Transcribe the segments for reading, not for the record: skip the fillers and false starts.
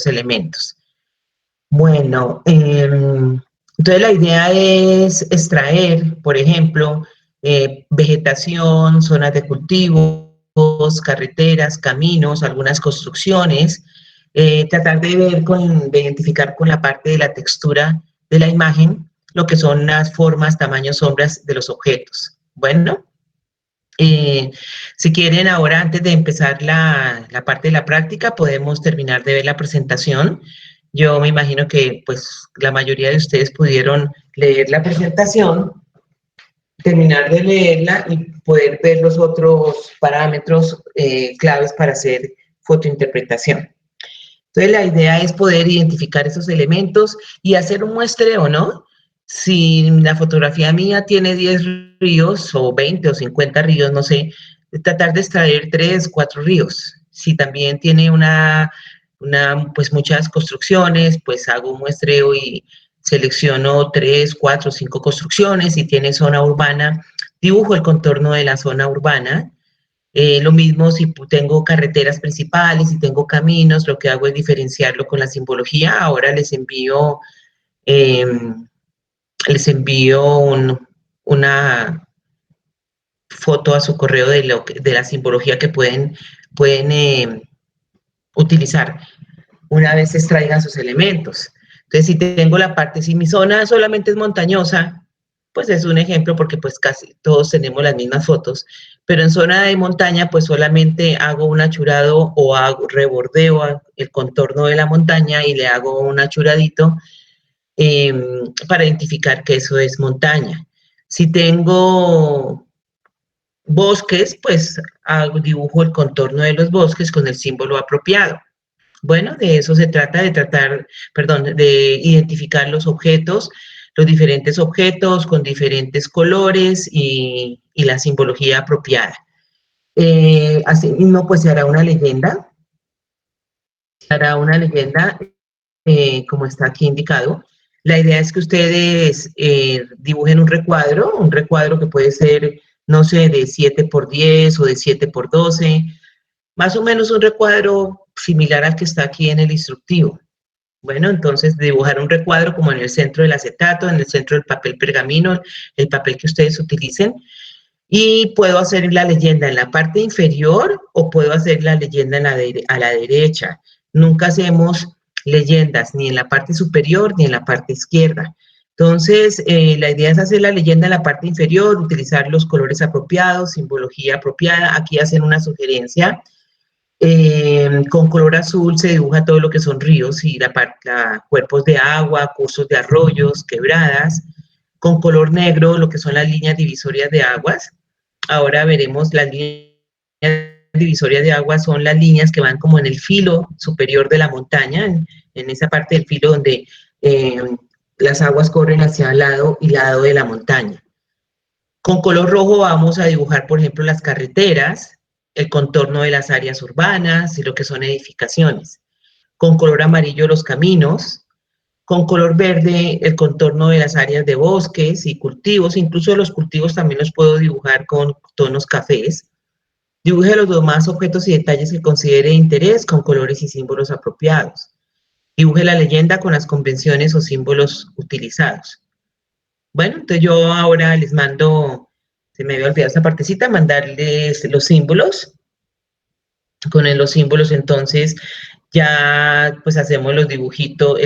elementos. Bueno, entonces la idea es extraer, por ejemplo, vegetación, zonas de cultivos, carreteras, caminos, algunas construcciones, tratar de ver, de identificar con la parte de la textura de la imagen lo que son las formas, tamaños, sombras de los objetos. Bueno, si quieren ahora, antes de empezar la parte de la práctica, podemos terminar de ver la presentación. Yo me imagino que pues la mayoría de ustedes pudieron leer la presentación, terminar de leerla y poder ver los otros parámetros claves para hacer fotointerpretación. Entonces la idea es poder identificar esos elementos y hacer un muestreo, ¿no? Si la fotografía mía tiene 10 ríos o 20 o 50 ríos, no sé, tratar de extraer 3, 4 ríos. Si también tiene pues muchas construcciones, pues hago un muestreo y selecciono 3, 4, 5 construcciones. Si tiene zona urbana, dibujo el contorno de la zona urbana. Lo mismo si tengo carreteras principales, si tengo caminos, lo que hago es diferenciarlo con la simbología. Ahora les envío una foto a su correo de la simbología que pueden utilizar una vez extraigan sus elementos. Entonces, si tengo la parte, si mi zona solamente es montañosa, pues es un ejemplo porque pues casi todos tenemos las mismas fotos, pero en zona de montaña pues solamente hago un achurado o rebordeo el contorno de la montaña y le hago un achuradito para identificar que eso es montaña. Si tengo bosques, pues dibujo el contorno de los bosques con el símbolo apropiado. Bueno, de eso se trata, de identificar los objetos, los diferentes objetos con diferentes colores y la simbología apropiada. Asimismo, pues se hará una leyenda. Como está aquí indicado. La idea es que ustedes dibujen un recuadro que puede ser, no sé, de 7 por 10 o de 7 por 12, más o menos un recuadro similar al que está aquí en el instructivo. Bueno, entonces dibujar un recuadro como en el centro del acetato, en el centro del papel pergamino, el papel que ustedes utilicen, y puedo hacer la leyenda en la parte inferior o puedo hacer la leyenda a la derecha. Nunca hacemos leyendas ni en la parte superior ni en la parte izquierda. Entonces, la idea es hacer la leyenda en la parte inferior, utilizar los colores apropiados, simbología apropiada. Aquí hacen una sugerencia. Con color azul se dibuja todo lo que son ríos y cuerpos de agua, cursos de arroyos, quebradas. Con color negro, lo que son las líneas divisorias de aguas. Ahora veremos las líneas divisorias de aguas, son las líneas que van como en el filo superior de la montaña, en esa parte del filo donde las aguas corren hacia lado y lado de la montaña. Con color rojo vamos a dibujar, por ejemplo, las carreteras, el contorno de las áreas urbanas y lo que son edificaciones. Con color amarillo los caminos. Con color verde el contorno de las áreas de bosques y cultivos. Incluso los cultivos también los puedo dibujar con tonos cafés. Dibuje los demás objetos y detalles que considere de interés con colores y símbolos apropiados. Dibuje la leyenda con las convenciones o símbolos utilizados. Bueno, entonces yo ahora les mando, se me había olvidado esta partecita, mandarles los símbolos. Con los símbolos entonces ya pues hacemos el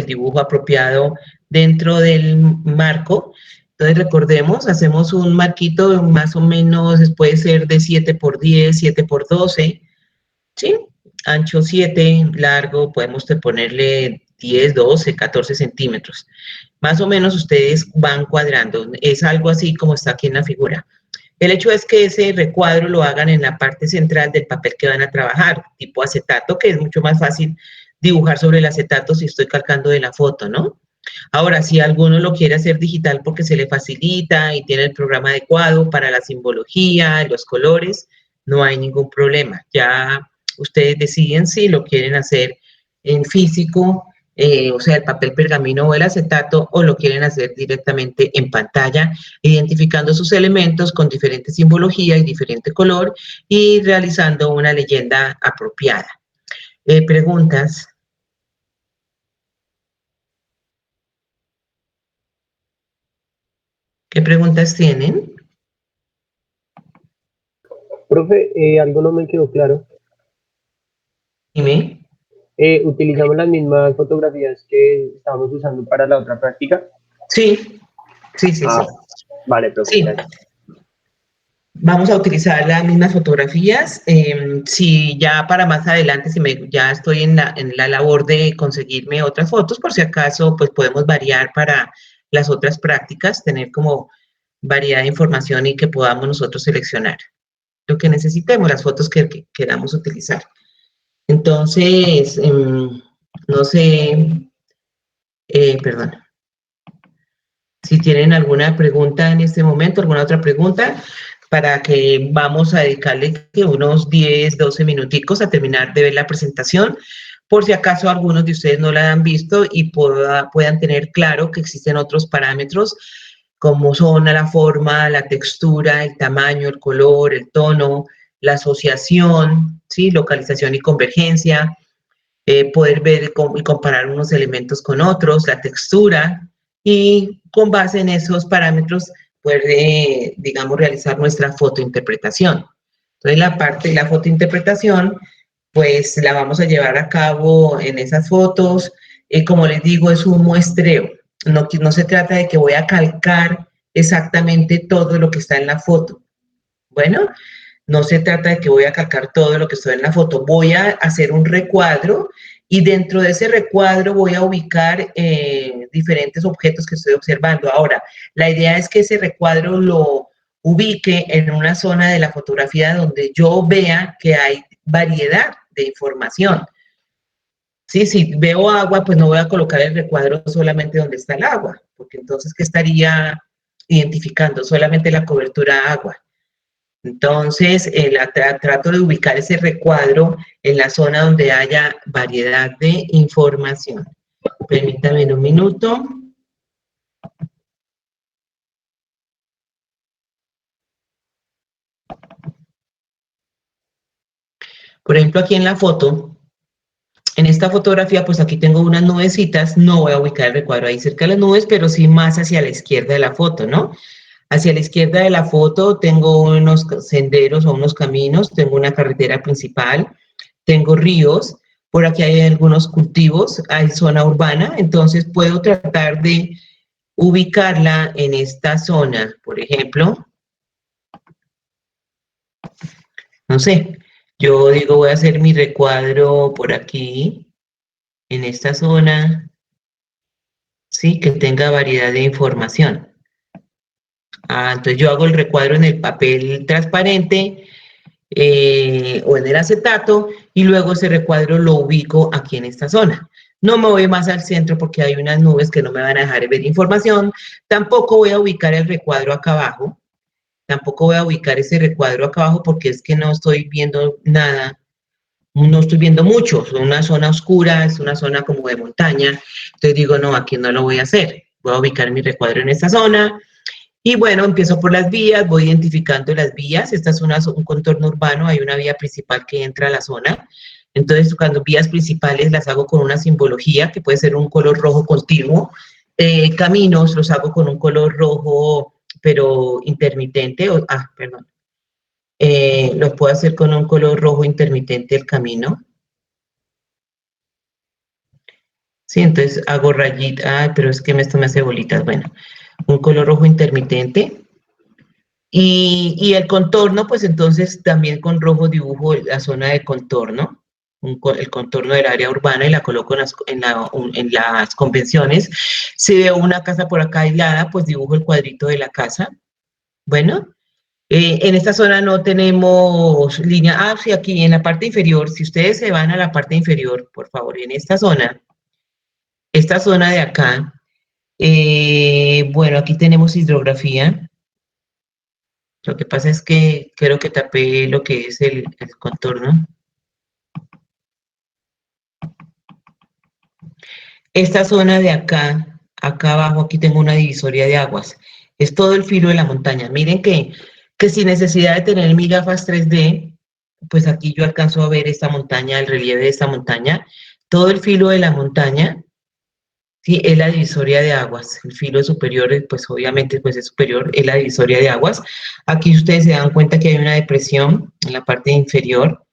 dibujo apropiado dentro del marco. Entonces recordemos, hacemos un marquito más o menos, puede ser de 7 por 10, 7 por 12, ¿sí? Ancho 7, largo, podemos ponerle 10, 12, 14 centímetros. Más o menos ustedes van cuadrando, es algo así como está aquí en la figura. El hecho es que ese recuadro lo hagan en la parte central del papel que van a trabajar, tipo acetato, que es mucho más fácil dibujar sobre el acetato si estoy calcando de la foto, ¿no? Ahora, si alguno lo quiere hacer digital porque se le facilita y tiene el programa adecuado para la simbología, los colores, no hay ningún problema. Ya ustedes deciden si lo quieren hacer en físico, o sea, el papel pergamino o el acetato, o lo quieren hacer directamente en pantalla, identificando sus elementos con diferente simbología y diferente color y realizando una leyenda apropiada. Preguntas. ¿Qué preguntas tienen? Profe, algo no me quedó claro. Dime. ¿Utilizamos las mismas fotografías que estábamos usando para la otra práctica? Sí, sí, sí, Ah, sí. vale, profe, Sí, gracias. vamos a utilizar las mismas fotografías. Si ya para más adelante, ya estoy en la labor de conseguirme otras fotos, por si acaso, pues podemos variar para las otras prácticas, tener como variedad de información y que podamos nosotros seleccionar lo que necesitemos, las fotos que queramos utilizar. Entonces, no sé, perdón, si tienen alguna pregunta en este momento, alguna otra pregunta, para que vamos a dedicarle que unos 10, 12 minuticos a terminar de ver la presentación, por si acaso algunos de ustedes no la han visto y puedan tener claro que existen otros parámetros como son la forma, la textura, el tamaño, el color, el tono, la asociación, ¿sí? Localización y convergencia, poder ver y comparar unos elementos con otros, la textura, y con base en esos parámetros poder, digamos, realizar nuestra fotointerpretación. Entonces, la parte de la fotointerpretación, pues la vamos a llevar a cabo en esas fotos. Como les digo, es un muestreo. No se trata de que voy a calcar exactamente todo lo que está en la foto. Bueno, no se trata de que voy a calcar todo lo que estoy en la foto, voy a hacer un recuadro y dentro de ese recuadro voy a ubicar diferentes objetos que estoy observando. Ahora, la idea es que ese recuadro lo ubique en una zona de la fotografía donde yo vea que hay variedad de información. Sí, si veo agua, pues no voy a colocar el recuadro solamente donde está el agua, porque entonces, ¿qué estaría identificando? Solamente la cobertura agua. Entonces, trato de ubicar ese recuadro en la zona donde haya variedad de información. Permítame un minuto. Por ejemplo, aquí en la foto, en esta fotografía, pues aquí tengo unas nubecitas. No voy a ubicar el recuadro ahí cerca de las nubes, pero sí más hacia la izquierda de la foto, ¿no? Hacia la izquierda de la foto tengo unos senderos o unos caminos, tengo una carretera principal, tengo ríos, por aquí hay algunos cultivos, hay zona urbana, entonces puedo tratar de ubicarla en esta zona, por ejemplo, no sé, yo digo voy a hacer mi recuadro por aquí, en esta zona, sí, que tenga variedad de información. Entonces yo hago el recuadro en el papel transparente o en el acetato y luego ese recuadro lo ubico aquí en esta zona. No me voy más al centro porque hay unas nubes que no me van a dejar ver información. Tampoco voy a ubicar el recuadro acá abajo. Tampoco voy a ubicar ese recuadro acá abajo porque es que no estoy viendo nada, no estoy viendo mucho. Es una zona oscura, es una zona como de montaña. Entonces digo, no, aquí no lo voy a hacer. Voy a ubicar mi recuadro en esta zona y bueno, empiezo por las vías, voy identificando las vías. Esta es un contorno urbano, hay una vía principal que entra a la zona. Entonces, cuando vías principales las hago con una simbología que puede ser un color rojo continuo. Caminos los hago con un color rojo, pero intermitente. Perdón. Los puedo hacer con un color rojo intermitente el camino. Sí, entonces hago rayitas. Pero es que esto me hace bolitas. Bueno, un color rojo intermitente. Y el contorno, pues entonces también con rojo dibujo la zona de contorno, el contorno del área urbana y la coloco en las convenciones. Si veo una casa por acá aislada, pues dibujo el cuadrito de la casa. Bueno, en esta zona no tenemos línea. Sí, aquí en la parte inferior, si ustedes se van a la parte inferior, por favor, en esta zona de acá, bueno, aquí tenemos hidrografía. Lo que pasa es que creo que tapé lo que es el contorno. Esta zona de acá abajo, aquí tengo una divisoria de aguas. Es todo el filo de la montaña. Miren que sin necesidad de tener mis gafas 3D, pues aquí yo alcanzo a ver esta montaña, el relieve de esta montaña. Todo el filo de la montaña Sí, es la divisoria de aguas. El filo superior, pues obviamente pues es superior, es la divisoria de aguas. Aquí ustedes se dan cuenta que hay una depresión en la parte inferior.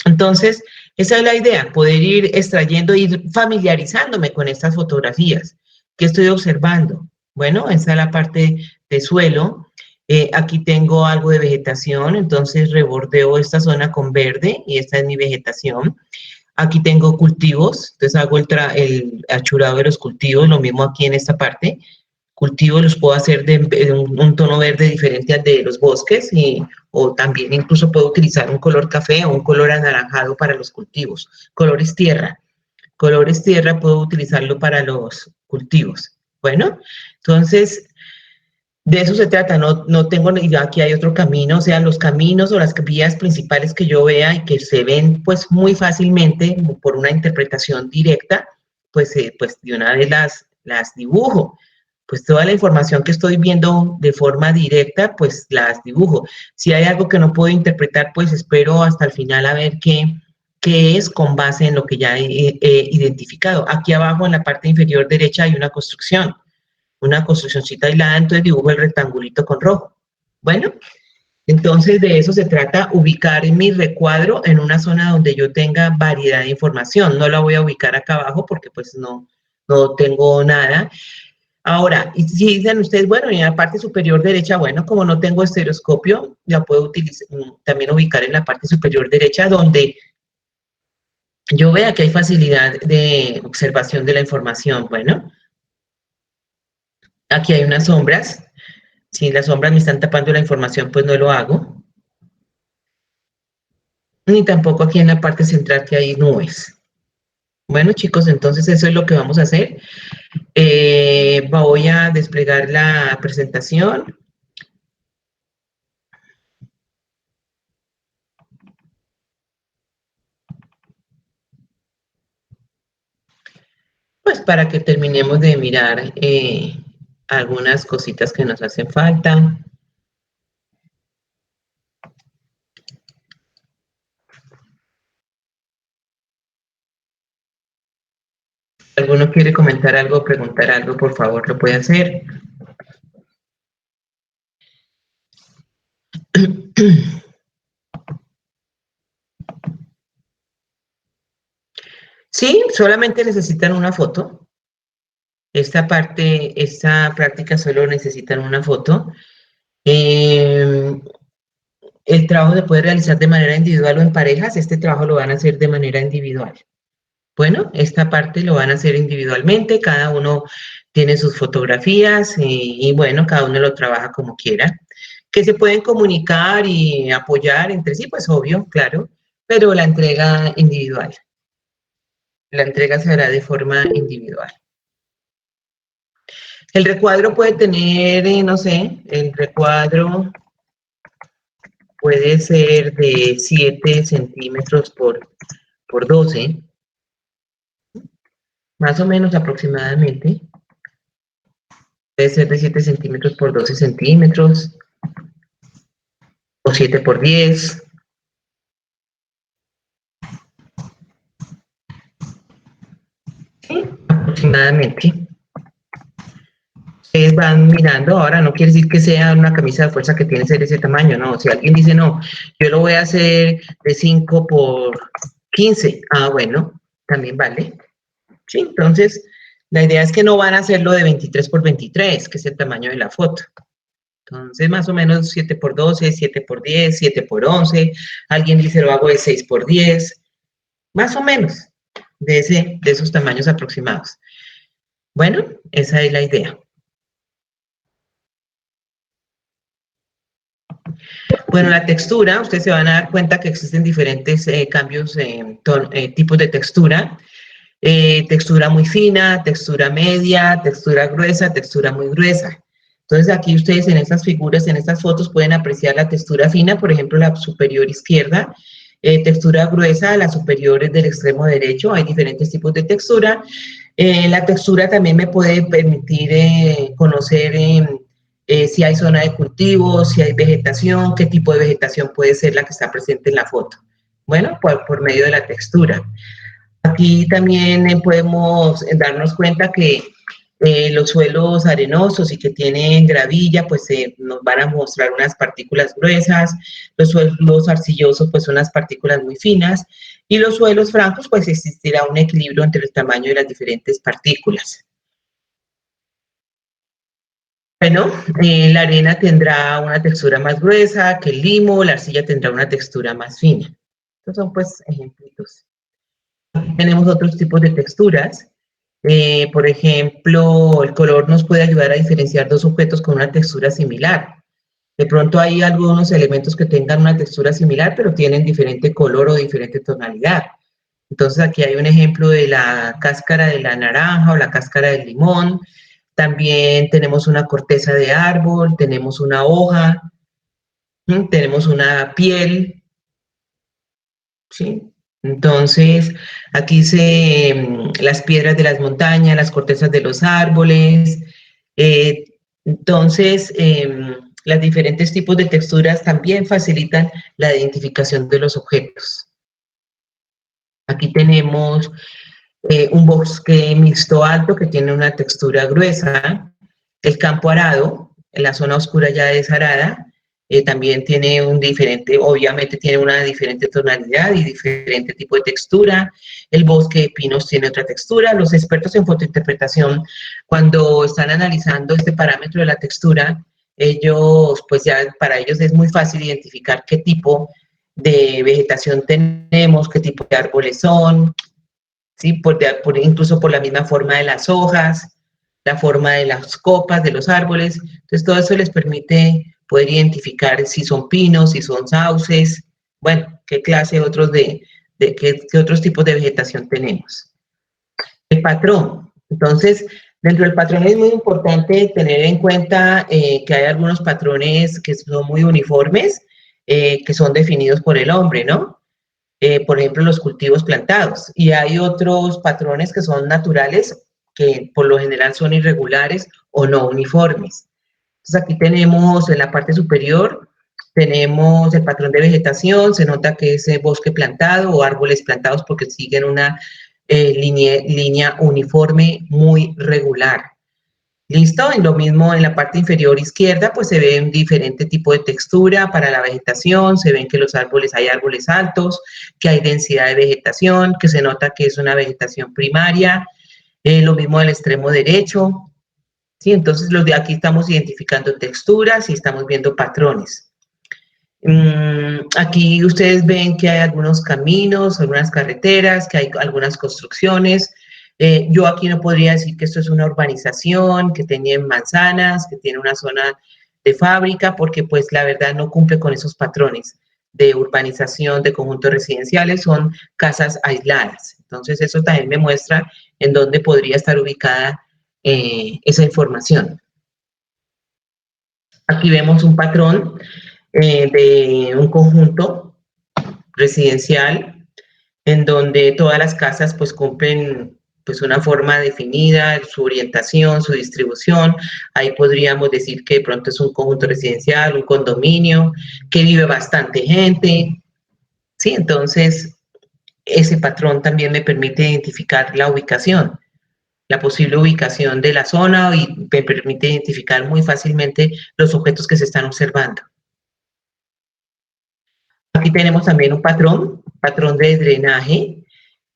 Entonces, esa es la idea, poder ir extrayendo, ir familiarizándome con estas fotografías. ¿Qué estoy observando? Bueno, esa es la parte de suelo. Aquí tengo algo de vegetación, entonces rebordeo esta zona con verde y esta es mi vegetación. Aquí tengo cultivos, entonces hago el achurado de los cultivos, lo mismo aquí en esta parte. Cultivos los puedo hacer de un tono verde diferente al de los bosques o también incluso puedo utilizar un color café o un color anaranjado para los cultivos. Colores tierra puedo utilizarlo para los cultivos. Bueno, entonces de eso se trata, no tengo, y aquí hay otro camino, o sea, los caminos o las vías principales que yo vea y que se ven pues muy fácilmente por una interpretación directa, pues de una vez las dibujo. Pues toda la información que estoy viendo de forma directa, pues las dibujo. Si hay algo que no puedo interpretar, pues espero hasta el final a ver qué es con base en lo que ya he identificado. Aquí abajo en la parte inferior derecha hay una construccióncita aislada, entonces dibujo el rectangulito con rojo. Bueno, entonces de eso se trata, ubicar mi recuadro en una zona donde yo tenga variedad de información. No la voy a ubicar acá abajo porque pues no tengo nada. Ahora, y si dicen ustedes, bueno, en la parte superior derecha, bueno, como no tengo estereoscopio, la puedo utilizar, también ubicar en la parte superior derecha donde yo vea que hay facilidad de observación de la información. Bueno, aquí hay unas sombras. Si las sombras me están tapando la información, pues no lo hago. Ni tampoco aquí en la parte central que hay nubes. Bueno, chicos, entonces eso es lo que vamos a hacer. Voy a desplegar la presentación. Pues para que terminemos de mirar algunas cositas que nos hacen falta. ¿Alguno quiere comentar algo, preguntar algo? Por favor, lo puede hacer. Sí, solamente necesitan una foto. Esta práctica solo necesitan una foto. El trabajo se puede realizar de manera individual o en parejas. Este trabajo lo van a hacer de manera individual. Bueno, esta parte lo van a hacer individualmente. Cada uno tiene sus fotografías y bueno, cada uno lo trabaja como quiera. Que se pueden comunicar y apoyar entre sí, pues obvio, claro, pero la entrega individual. La entrega se hará de forma individual. El recuadro puede tener, no sé, el recuadro puede ser de 7 centímetros por 12, más o menos aproximadamente. Puede ser de 7 centímetros por 12 centímetros, o 7 por 10. Sí, aproximadamente. Ustedes van mirando, ahora no quiere decir que sea una camisa de fuerza que tiene que ser ese tamaño, no. Si alguien dice, no, yo lo voy a hacer de 5 por 15, bueno, también vale. Sí, entonces, la idea es que no van a hacerlo de 23 por 23, que es el tamaño de la foto. Entonces, más o menos 7 por 12, 7 por 10, 7 por 11. Alguien dice, lo hago de 6 por 10. Más o menos, de esos tamaños aproximados. Bueno, esa es la idea. Bueno, la textura, ustedes se van a dar cuenta que existen diferentes cambios, tipos de textura. Textura muy fina, textura media, textura gruesa, textura muy gruesa. Entonces aquí ustedes en estas figuras, en estas fotos pueden apreciar la textura fina, por ejemplo la superior izquierda, textura gruesa, las superiores del extremo derecho, hay diferentes tipos de textura. La textura también me puede permitir conocer si hay zona de cultivo, si hay vegetación, qué tipo de vegetación puede ser la que está presente en la foto. Bueno, por medio de la textura. Aquí también podemos darnos cuenta que los suelos arenosos y que tienen gravilla, pues nos van a mostrar unas partículas gruesas, los suelos arcillosos, pues unas partículas muy finas, y los suelos francos, pues existirá un equilibrio entre el tamaño de las diferentes partículas. Bueno, la arena tendrá una textura más gruesa que el limo, la arcilla tendrá una textura más fina. Estos son pues ejemplitos. Tenemos otros tipos de texturas. Por ejemplo, el color nos puede ayudar a diferenciar dos objetos con una textura similar. De pronto hay algunos elementos que tengan una textura similar, pero tienen diferente color o diferente tonalidad. Entonces aquí hay un ejemplo de la cáscara de la naranja o la cáscara del limón. También tenemos una corteza de árbol, tenemos una hoja, tenemos una piel, ¿sí? Entonces, aquí las piedras de las montañas, las cortezas de los árboles. Eh, entonces, los diferentes tipos de texturas también facilitan la identificación de los objetos. Aquí tenemos un bosque mixto alto que tiene una textura gruesa. El campo arado, en la zona oscura ya es arada, también tiene un diferente, obviamente tiene una diferente tonalidad y diferente tipo de textura. El bosque de pinos tiene otra textura. Los expertos en fotointerpretación, cuando están analizando este parámetro de la textura, ellos, pues ya para ellos es muy fácil identificar qué tipo de vegetación tenemos, qué tipo de árboles son, ¿sí? Incluso por la misma forma de las hojas, la forma de las copas de los árboles. Entonces, todo eso les permite poder identificar si son pinos, si son sauces, bueno, qué clase otros qué otros tipos de vegetación tenemos. El patrón. Entonces, dentro del patrón es muy importante tener en cuenta que hay algunos patrones que son muy uniformes, que son definidos por el hombre, ¿no? Por ejemplo, los cultivos plantados. Y hay otros patrones que son naturales, que por lo general son irregulares o no uniformes. Entonces aquí tenemos en la parte superior, tenemos el patrón de vegetación, se nota que es bosque plantado o árboles plantados porque siguen una línea uniforme muy regular. ¿Listo? Y lo mismo en la parte inferior izquierda, pues se ve un diferente tipo de textura para la vegetación, se ven que hay árboles altos, que hay densidad de vegetación, que se nota que es una vegetación primaria, lo mismo al extremo derecho, ¿sí? Entonces los de aquí estamos identificando texturas y estamos viendo patrones. Aquí ustedes ven que hay algunos caminos, algunas carreteras, que hay algunas construcciones. Yo aquí no podría decir que esto es una urbanización, que tiene manzanas, que tiene una zona de fábrica, porque pues la verdad no cumple con esos patrones de urbanización, de conjuntos residenciales, son casas aisladas. Entonces eso también me muestra en dónde podría estar ubicada esa información. Aquí vemos un patrón de un conjunto residencial en donde todas las casas pues cumplen pues una forma definida, su orientación, su distribución. Ahí podríamos decir que de pronto es un conjunto residencial, un condominio, que vive bastante gente, ¿sí? Entonces, ese patrón también me permite identificar la ubicación, la posible ubicación de la zona y me permite identificar muy fácilmente los objetos que se están observando. Aquí tenemos también un patrón de drenaje.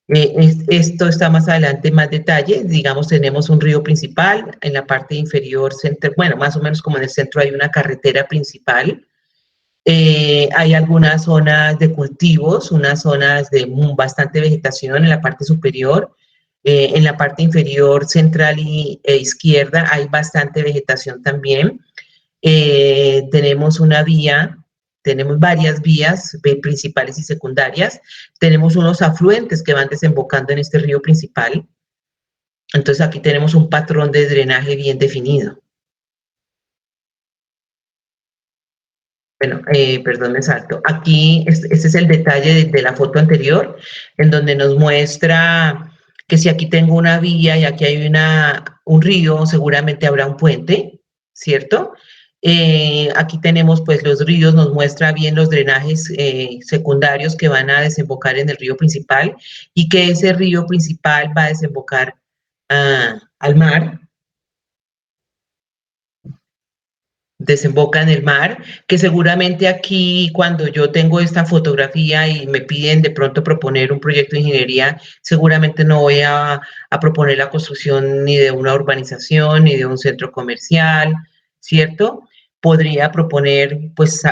Esto está más adelante en más detalle. Digamos, tenemos un río principal, en la parte inferior, bueno, más o menos como en el centro hay una carretera principal. Hay algunas zonas de cultivos, unas zonas de bastante vegetación en la parte superior. En la parte inferior, central e izquierda hay bastante vegetación también. Tenemos una vía, tenemos varias vías principales y secundarias, tenemos unos afluentes que van desembocando en este río principal. Entonces aquí tenemos un patrón de drenaje bien definido. Bueno, perdón, me salto. Aquí, este es el detalle de la foto anterior, en donde nos muestra que si aquí tengo una vía y aquí hay un río, seguramente habrá un puente, ¿cierto? Aquí tenemos pues los ríos, nos muestra bien los drenajes secundarios que van a desembocar en el río principal y que ese río principal va a desembocar al mar, desemboca en el mar, que seguramente aquí cuando yo tengo esta fotografía y me piden de pronto proponer un proyecto de ingeniería, seguramente no voy a proponer la construcción ni de una urbanización ni de un centro comercial, ¿cierto? Podría proponer, pues,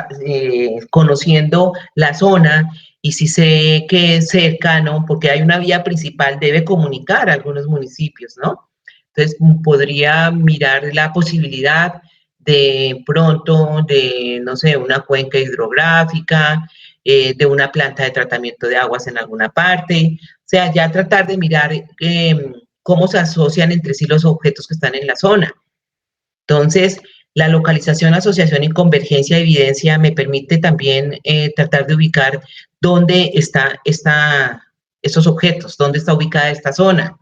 conociendo la zona y si sé que es cercano, porque hay una vía principal, debe comunicar a algunos municipios, ¿no? Entonces, podría mirar la posibilidad de pronto de, no sé, una cuenca hidrográfica, de una planta de tratamiento de aguas en alguna parte, o sea, ya tratar de mirar cómo se asocian entre sí los objetos que están en la zona. Entonces, la localización, asociación y convergencia de evidencia me permite también tratar de ubicar dónde están estos objetos, dónde está ubicada esta zona,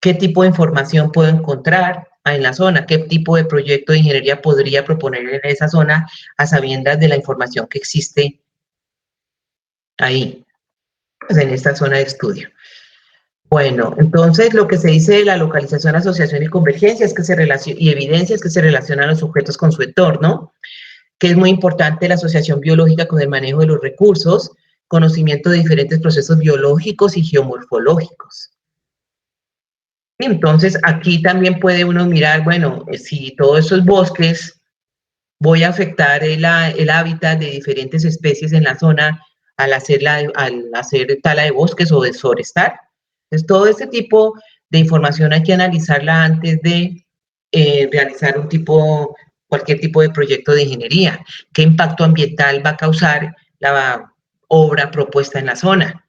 qué tipo de información puedo encontrar en la zona, qué tipo de proyecto de ingeniería podría proponer en esa zona a sabiendas de la información que existe ahí, pues en esta zona de estudio. Bueno, entonces lo que se dice de la localización, asociación y convergencia es que y evidencia es que se relacionan los objetos con su entorno, que es muy importante la asociación biológica con el manejo de los recursos, conocimiento de diferentes procesos biológicos y geomorfológicos. Entonces, aquí también puede uno mirar, bueno, si todos esos bosques voy a afectar el hábitat de diferentes especies en la zona al hacer tala de bosques o deforestar. Entonces, todo este tipo de información hay que analizarla antes de realizar cualquier tipo de proyecto de ingeniería. ¿Qué impacto ambiental va a causar la obra propuesta en la zona?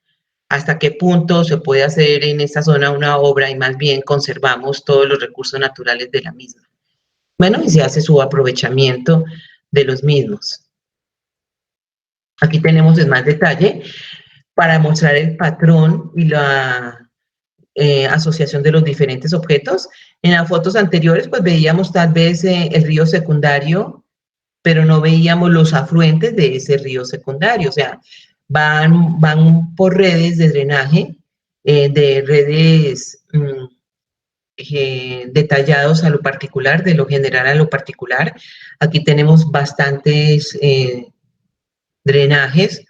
¿Hasta qué punto se puede hacer en esta zona una obra y más bien conservamos todos los recursos naturales de la misma? Bueno, y se hace su aprovechamiento de los mismos. Aquí tenemos en más detalle para mostrar el patrón y la asociación de los diferentes objetos. En las fotos anteriores, pues veíamos tal vez el río secundario, pero no veíamos los afluentes de ese río secundario. O sea, van por redes de drenaje, de redes detallados a lo particular, de lo general a lo particular. Aquí tenemos bastantes drenajes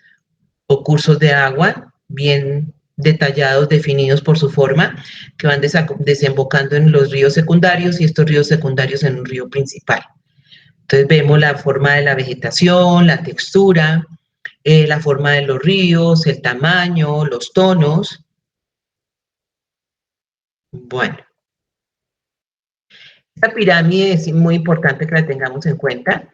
o cursos de agua bien detallados, definidos por su forma, que van desembocando en los ríos secundarios y estos ríos secundarios en un río principal. Entonces vemos la forma de la vegetación, la textura, la forma de los ríos, el tamaño, los tonos. Bueno, esta pirámide es muy importante que la tengamos en cuenta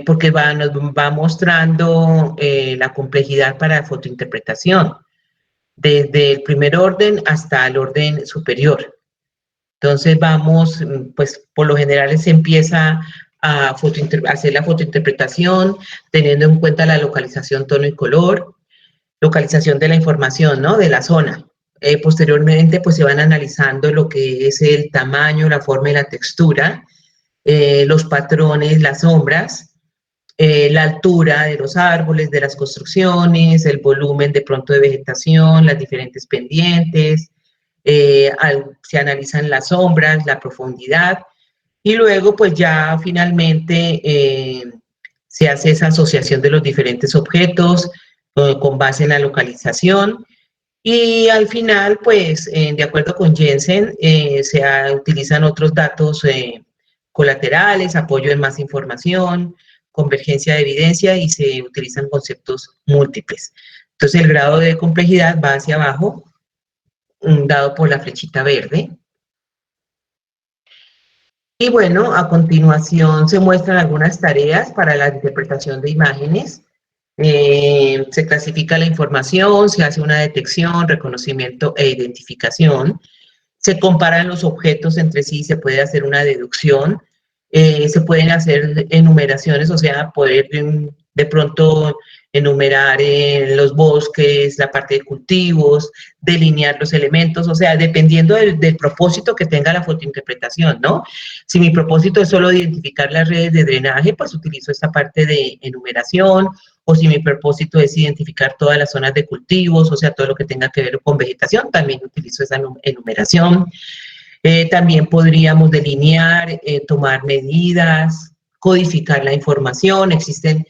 porque nos va mostrando la complejidad para la fotointerpretación, desde el primer orden hasta el orden superior. Entonces vamos, pues por lo general se empieza a hacer la fotointerpretación teniendo en cuenta la localización, tono y color, localización de la información, ¿no? De la zona. Posteriormente, pues se van analizando lo que es el tamaño, la forma y la textura, los patrones, las sombras, la altura de los árboles, de las construcciones, el volumen de pronto de vegetación, las diferentes pendientes, se analizan las sombras, la profundidad, y luego pues ya finalmente se hace esa asociación de los diferentes objetos con base en la localización, y al final pues de acuerdo con Jensen se utilizan otros datos colaterales, apoyo en más información, convergencia de evidencia y se utilizan conceptos múltiples. Entonces el grado de complejidad va hacia abajo, dado por la flechita verde. Y bueno, a continuación se muestran algunas tareas para la interpretación de imágenes. Se clasifica la información, se hace una detección, reconocimiento e identificación. Se comparan los objetos entre sí, se puede hacer una deducción. Se pueden hacer enumeraciones, o sea, poder de pronto enumerar los bosques, la parte de cultivos, delinear los elementos, o sea, dependiendo del propósito que tenga la fotointerpretación, ¿no? Si mi propósito es solo identificar las redes de drenaje, pues utilizo esta parte de enumeración, o si mi propósito es identificar todas las zonas de cultivos, o sea, todo lo que tenga que ver con vegetación, también utilizo esa enumeración. También podríamos delinear, tomar medidas, codificar la información, existen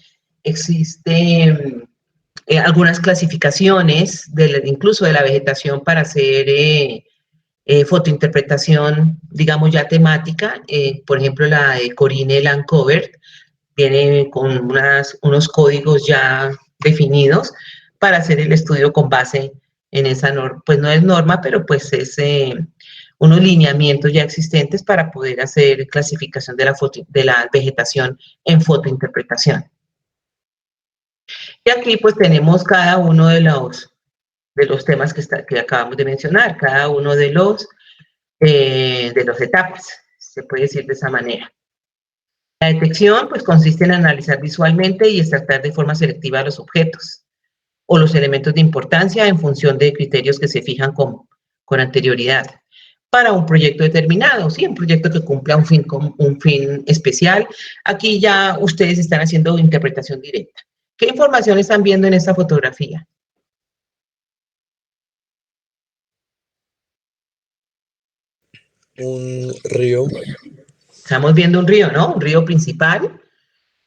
algunas clasificaciones, incluso de la vegetación para hacer fotointerpretación, digamos ya temática, por ejemplo la de Corinne Lancovert, viene con unos códigos ya definidos para hacer el estudio con base en esa norma, pues no es norma, pero pues es unos lineamientos ya existentes para poder hacer clasificación de la vegetación en fotointerpretación. Y aquí pues tenemos cada uno de los temas que acabamos de mencionar, cada uno de los etapas, se puede decir de esa manera. La detección pues consiste en analizar visualmente y extractar de forma selectiva los objetos o los elementos de importancia en función de criterios que se fijan con anterioridad para un proyecto determinado, ¿sí? Un proyecto que cumpla un fin especial. Aquí ya ustedes están haciendo interpretación directa. ¿Qué información están viendo en esta fotografía? Un río. Estamos viendo un río, ¿no? Un río principal.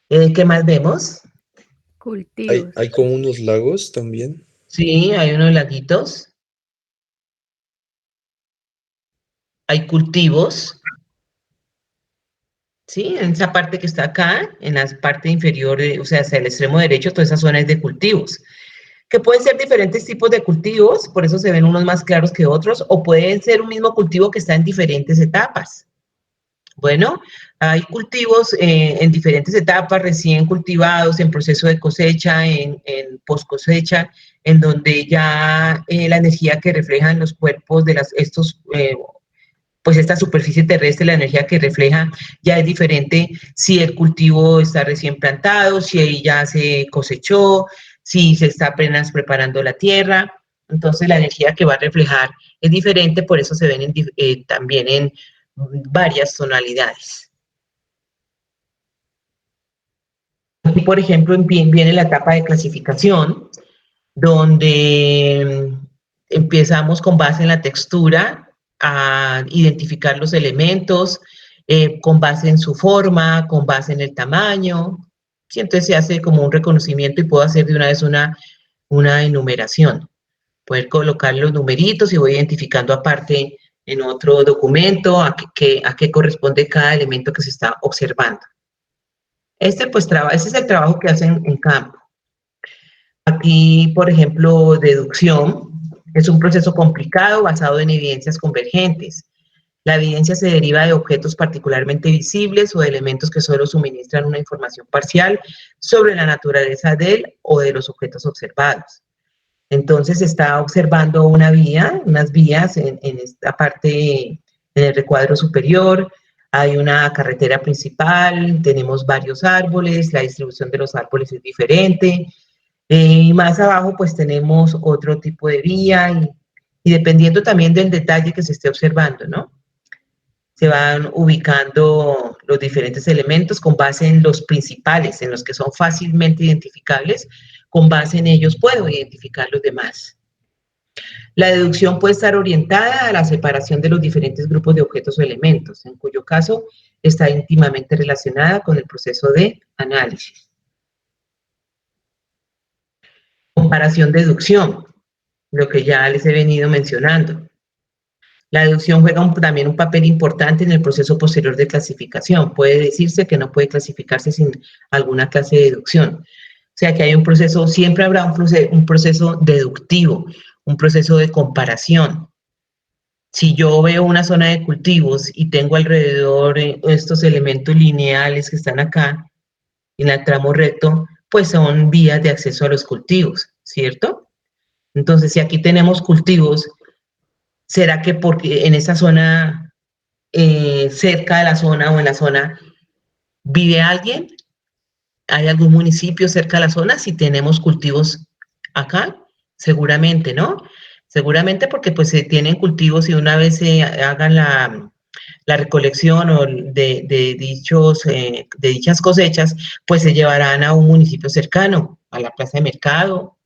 ¿Qué más vemos? Cultivos. Hay como unos lagos también. Sí, hay unos laguitos. Hay cultivos. Sí, en esa parte que está acá, en la parte inferior, o sea, hacia el extremo derecho, toda esa zona es de cultivos. Que pueden ser diferentes tipos de cultivos, por eso se ven unos más claros que otros, o pueden ser un mismo cultivo que está en diferentes etapas. Bueno, hay cultivos en diferentes etapas, recién cultivados, en proceso de cosecha, en post cosecha, en donde ya la energía que reflejan los cuerpos de pues esta superficie terrestre, la energía que refleja ya es diferente si el cultivo está recién plantado, si ahí ya se cosechó, si se está apenas preparando la tierra. Entonces la energía que va a reflejar es diferente, por eso se ven también en varias tonalidades. Aquí, por ejemplo, viene la etapa de clasificación, donde empezamos con base en la textura a identificar los elementos, con base en su forma, con base en el tamaño. Sí, entonces se hace como un reconocimiento y puedo hacer de una vez una enumeración. Poder colocar los numeritos y voy identificando aparte en otro documento a qué corresponde cada elemento que se está observando. Ese es el trabajo que hacen en campo. Aquí, por ejemplo, deducción es un proceso complicado basado en evidencias convergentes. La evidencia se deriva de objetos particularmente visibles o de elementos que solo suministran una información parcial sobre la naturaleza del o de los objetos observados. Entonces, se está observando unas vías en esta parte, en el recuadro superior. Hay una carretera principal, tenemos varios árboles, la distribución de los árboles es diferente. Y más abajo, pues tenemos otro tipo de vía y dependiendo también del detalle que se esté observando, ¿no? Se van ubicando los diferentes elementos con base en los principales, en los que son fácilmente identificables, con base en ellos puedo identificar los demás. La deducción puede estar orientada a la separación de los diferentes grupos de objetos o elementos, en cuyo caso está íntimamente relacionada con el proceso de análisis. Comparación-deducción, lo que ya les he venido mencionando. La deducción juega también un papel importante en el proceso posterior de clasificación. Puede decirse que no puede clasificarse sin alguna clase de deducción. O sea que hay un proceso, siempre habrá un proceso deductivo, un proceso de comparación. Si yo veo una zona de cultivos y tengo alrededor estos elementos lineales que están acá, en el tramo recto, pues son vías de acceso a los cultivos, ¿cierto? Entonces, si aquí tenemos cultivos, ¿será que porque en esa zona, cerca de la zona o en la zona, vive alguien? ¿Hay algún municipio cerca de la zona? Si tenemos cultivos acá, seguramente, ¿no? Seguramente porque pues se tienen cultivos y una vez se hagan la recolección o de dichas cosechas, pues se llevarán a un municipio cercano, a la plaza de mercado,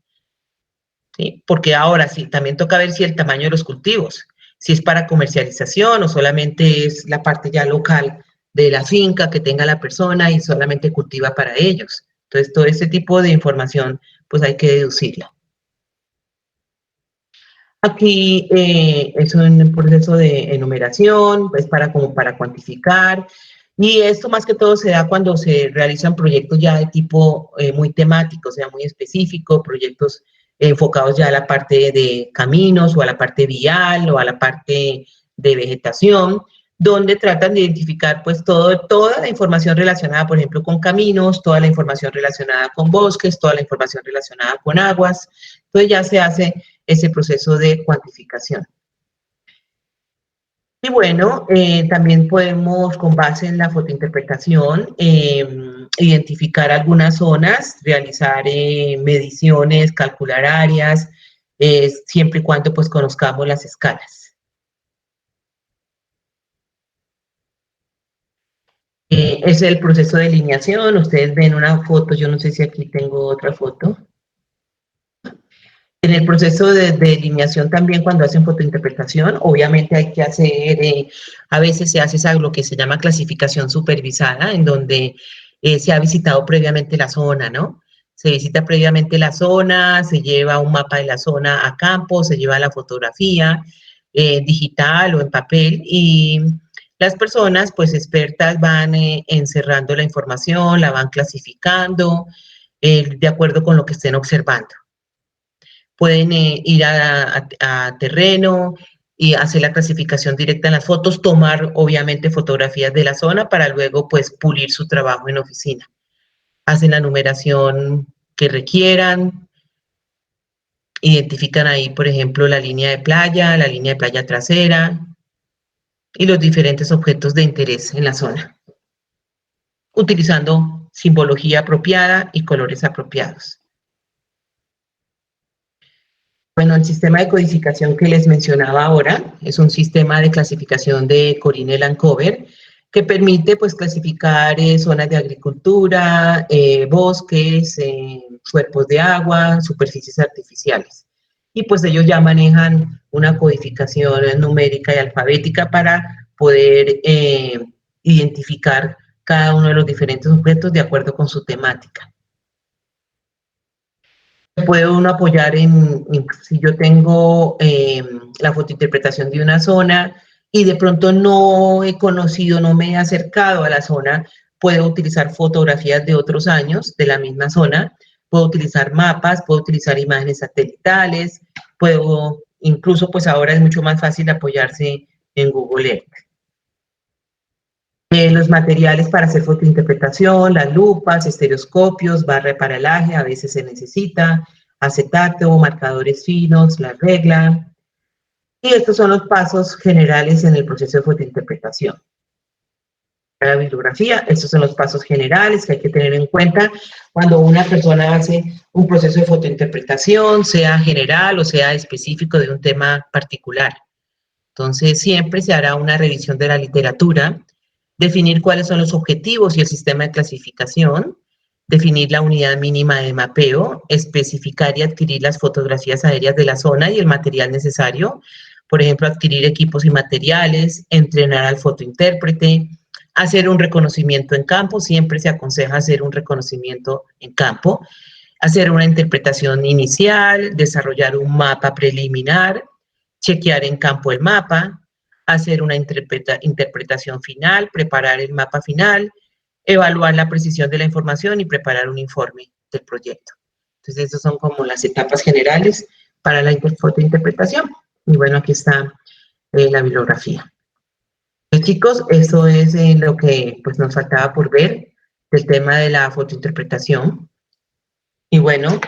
¿sí? Porque ahora sí, también toca ver si el tamaño de los cultivos, si es para comercialización o solamente es la parte ya local de la finca que tenga la persona y solamente cultiva para ellos. Entonces, todo ese tipo de información, pues hay que deducirla. Aquí es un proceso de enumeración, es como para cuantificar, y esto más que todo se da cuando se realizan proyectos ya de tipo muy temático, o sea, muy específico, proyectos enfocados ya a la parte de caminos o a la parte vial o a la parte de vegetación, donde tratan de identificar pues toda la información relacionada, por ejemplo, con caminos, toda la información relacionada con bosques, toda la información relacionada con aguas. Entonces ya se hace ese proceso de cuantificación. Y bueno, también podemos, con base en la fotointerpretación, identificar algunas zonas, realizar mediciones, calcular áreas, siempre y cuando pues conozcamos las escalas. Es el proceso de delineación. Ustedes ven una foto, yo no sé si aquí tengo otra foto. En el proceso de delineación también cuando hacen fotointerpretación, obviamente hay que hacer, a veces se hace lo que se llama clasificación supervisada, en donde se ha visitado previamente la zona, ¿no? Se visita previamente la zona, se lleva un mapa de la zona a campo, se lleva la fotografía digital o en papel y las personas, pues expertas, van encerrando la información, la van clasificando de acuerdo con lo que estén observando. Pueden ir a terreno y hacer la clasificación directa en las fotos, tomar obviamente fotografías de la zona para luego pues pulir su trabajo en oficina. Hacen la numeración que requieran, identifican ahí por ejemplo la línea de playa trasera y los diferentes objetos de interés en la zona, utilizando simbología apropiada y colores apropiados. Bueno, el sistema de codificación que les mencionaba ahora es un sistema de clasificación de Corine-Lancover que permite pues clasificar zonas de agricultura, bosques, cuerpos de agua, superficies artificiales. Y pues ellos ya manejan una codificación numérica y alfabética para poder identificar cada uno de los diferentes objetos de acuerdo con su temática. Puede uno apoyar si yo tengo la fotointerpretación de una zona y de pronto no he conocido, no me he acercado a la zona, puedo utilizar fotografías de otros años de la misma zona, puedo utilizar mapas, puedo utilizar imágenes satelitales, puedo, incluso pues ahora es mucho más fácil apoyarse en Google Earth. Los materiales para hacer fotointerpretación, las lupas, estereoscopios, barra de paralaje, a veces se necesita, acetato, marcadores finos, la regla. Y estos son los pasos generales en el proceso de fotointerpretación. La bibliografía, estos son los pasos generales que hay que tener en cuenta cuando una persona hace un proceso de fotointerpretación, sea general o sea específico de un tema particular. Entonces, siempre se hará una revisión de la literatura, definir cuáles son los objetivos y el sistema de clasificación, definir la unidad mínima de mapeo, especificar y adquirir las fotografías aéreas de la zona y el material necesario, por ejemplo, adquirir equipos y materiales, entrenar al fotointérprete, hacer un reconocimiento en campo, siempre se aconseja hacer un reconocimiento en campo, hacer una interpretación inicial, desarrollar un mapa preliminar, chequear en campo el mapa, hacer una interpretación final, preparar el mapa final, evaluar la precisión de la información y preparar un informe del proyecto. Entonces, esas son como las etapas generales para la fotointerpretación. Y bueno, aquí está la bibliografía. Pues, chicos, eso es lo que pues, nos faltaba por ver del tema de la fotointerpretación. Y bueno,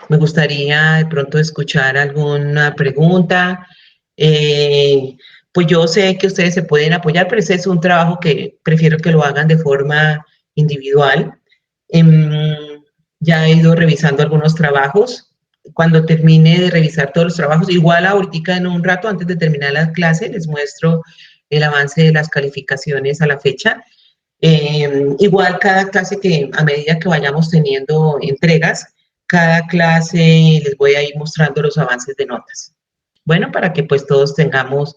me gustaría de pronto escuchar alguna pregunta. Pues yo sé que ustedes se pueden apoyar, pero ese es un trabajo que prefiero que lo hagan de forma individual. Ya he ido revisando algunos trabajos. Cuando termine de revisar todos los trabajos, igual ahorita en un rato, antes de terminar la clase, les muestro el avance de las calificaciones a la fecha. Igual cada clase que a medida que vayamos teniendo entregas, cada clase les voy a ir mostrando los avances de notas. Bueno, para que pues todos tengamos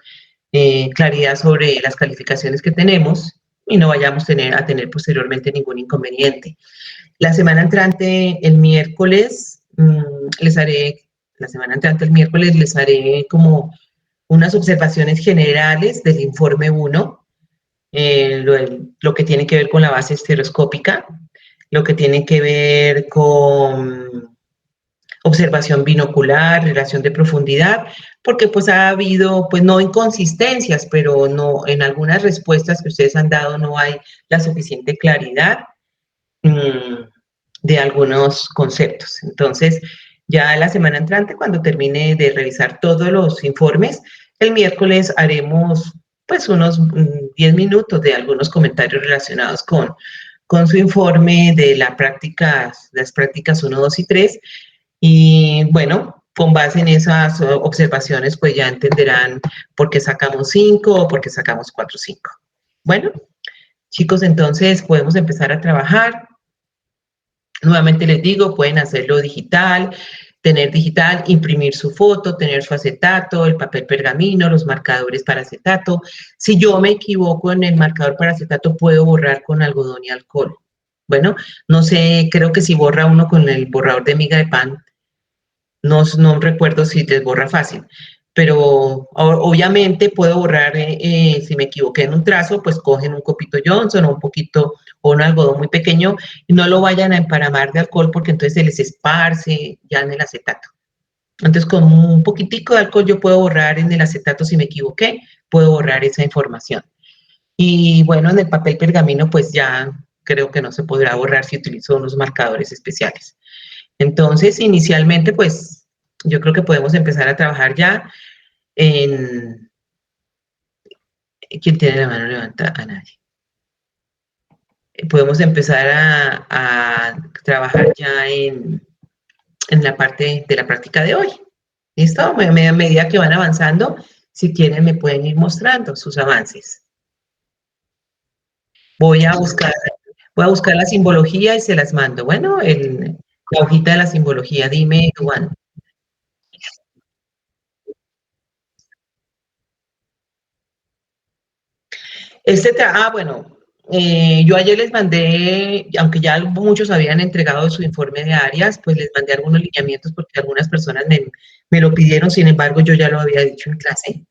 claridad sobre las calificaciones que tenemos y no vayamos a tener posteriormente ningún inconveniente. La semana entrante, el miércoles, les haré como unas observaciones generales del informe 1, lo que tiene que ver con la base estereoscópica, lo que tiene que ver con observación binocular, relación de profundidad, porque pues ha habido, pues no inconsistencias, pero no, en algunas respuestas que ustedes han dado no hay la suficiente claridad de algunos conceptos. Entonces, ya la semana entrante, cuando termine de revisar todos los informes, el miércoles haremos pues unos 10 minutos de algunos comentarios relacionados con su informe de las prácticas 1, 2 y 3. Y bueno, con base en esas observaciones, pues ya entenderán por qué sacamos 5 o por qué sacamos 4 o 5. Bueno, chicos, entonces podemos empezar a trabajar. Nuevamente les digo, pueden hacerlo digital, imprimir su foto, tener su acetato, el papel pergamino, los marcadores para acetato. Si yo me equivoco en el marcador para acetato, puedo borrar con algodón y alcohol. Bueno, no sé, creo que si borra uno con el borrador de miga de pan, no recuerdo si les borra fácil, pero obviamente puedo borrar, si me equivoqué en un trazo, pues cogen un copito Johnson o un poquito, o un algodón muy pequeño, y no lo vayan a emparamar de alcohol porque entonces se les esparce ya en el acetato. Entonces con un poquitico de alcohol yo puedo borrar en el acetato, si me equivoqué, puedo borrar esa información. Y bueno, en el papel pergamino pues ya creo que no se podrá borrar si utilizo unos marcadores especiales. Entonces, inicialmente, pues, yo creo que podemos empezar a trabajar ya en... ¿Quién tiene la mano levantada? A nadie. Podemos empezar a trabajar ya en la parte de la práctica de hoy. ¿Listo? A medida que van avanzando, si quieren me pueden ir mostrando sus avances. Voy a buscar la simbología y se las mando. Bueno, la hojita de la simbología, dime, Juan. Bueno, yo ayer les mandé, aunque ya muchos habían entregado su informe de áreas, pues les mandé algunos lineamientos porque algunas personas me lo pidieron, sin embargo, yo ya lo había dicho en clase.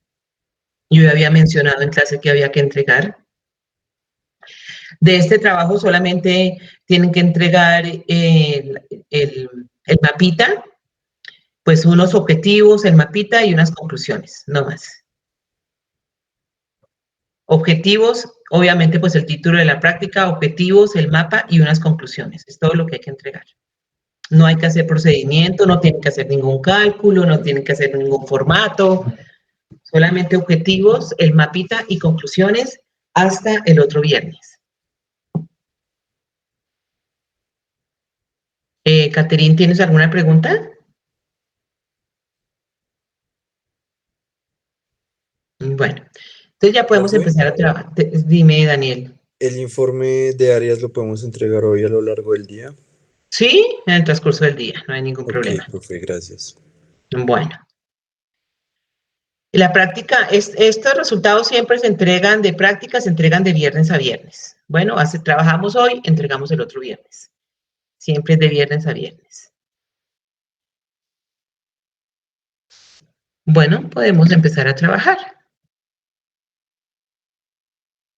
Yo ya había mencionado en clase que había que entregar. De este trabajo solamente tienen que entregar el mapita, pues unos objetivos, el mapita y unas conclusiones, no más. Objetivos, obviamente, pues el título de la práctica, objetivos, el mapa y unas conclusiones. Es todo lo que hay que entregar. No hay que hacer procedimiento, no tienen que hacer ningún cálculo, no tienen que hacer ningún formato. Solamente objetivos, el mapita y conclusiones hasta el otro viernes. Caterín, ¿tienes alguna pregunta? Bueno, entonces ya podemos empezar a trabajar. Dime, Daniel. ¿El informe de áreas lo podemos entregar hoy a lo largo del día? Sí, en el transcurso del día, no hay ningún problema. Ok, profe, gracias. Bueno. La práctica, estos resultados siempre se entregan de práctica, se entregan de viernes a viernes. Bueno, trabajamos hoy, entregamos el otro viernes. Siempre es de viernes a viernes. Bueno, podemos empezar a trabajar.